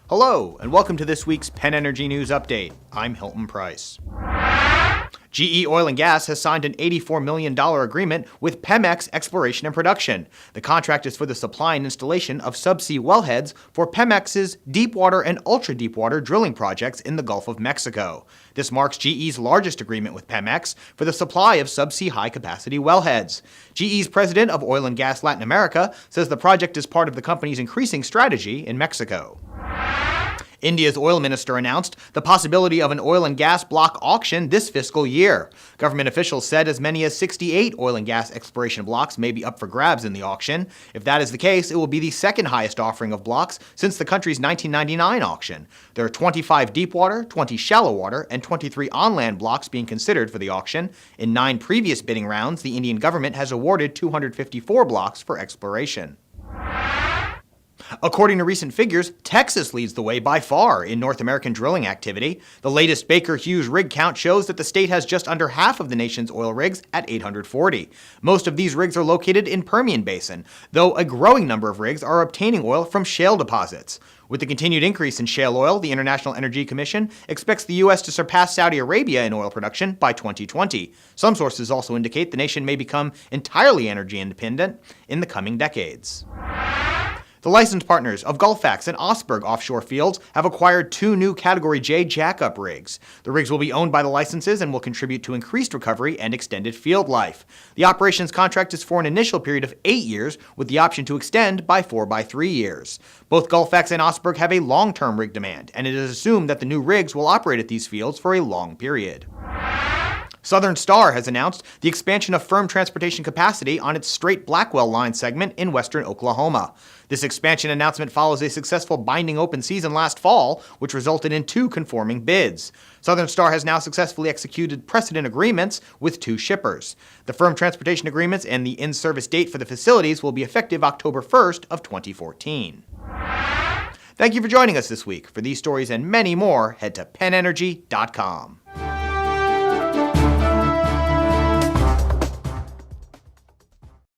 Hello, and welcome to this week's PennEnergy News Update. I'm Hilton Price. GE Oil and Gas has signed an $84 million agreement with Pemex Exploration and Production. The contract is for the supply and installation of subsea wellheads for Pemex's deepwater and ultra-deepwater drilling projects in the Gulf of Mexico. This marks GE's largest agreement with Pemex for the supply of subsea high-capacity wellheads. GE's president of Oil and Gas Latin America says the project is part of the company's increasing strategy in Mexico. India's oil minister announced the possibility of an oil and gas block auction this fiscal year. Government officials said as many as 68 oil and gas exploration blocks may be up for grabs in the auction. If that is the case, it will be the second highest offering of blocks since the country's 1999 auction. There are 25 deepwater, 20 shallow water, and 23 on-land blocks being considered for the auction. In 9 previous bidding rounds, the Indian government has awarded 254 blocks for exploration. According to recent figures, Texas leads the way by far in North American drilling activity. The latest Baker Hughes rig count shows that the state has just under half of the nation's oil rigs at 840. Most of these rigs are located in Permian Basin, though a growing number of rigs are obtaining oil from shale deposits. With the continued increase in shale oil, the International Energy Commission expects the U.S. to surpass Saudi Arabia in oil production by 2020. Some sources also indicate the nation may become entirely energy independent in the coming decades. The licensed partners of Gulfax and Osberg offshore fields have acquired 2 new Category J jackup rigs. The rigs will be owned by the licenses and will contribute to increased recovery and extended field life. The operations contract is for an initial period of 8 years, with the option to extend by 4 by 3 years. Both Gulfax and Osberg have a long-term rig demand, and it is assumed that the new rigs will operate at these fields for a long period. Southern Star has announced the expansion of firm transportation capacity on its Strait Blackwell line segment in western Oklahoma. This expansion announcement follows a successful binding open season last fall, which resulted in 2 conforming bids. Southern Star has now successfully executed precedent agreements with 2 shippers. The firm transportation agreements and the in-service date for the facilities will be effective October 1st of 2014. Thank you for joining us this week. For these stories and many more, head to PennEnergy.com.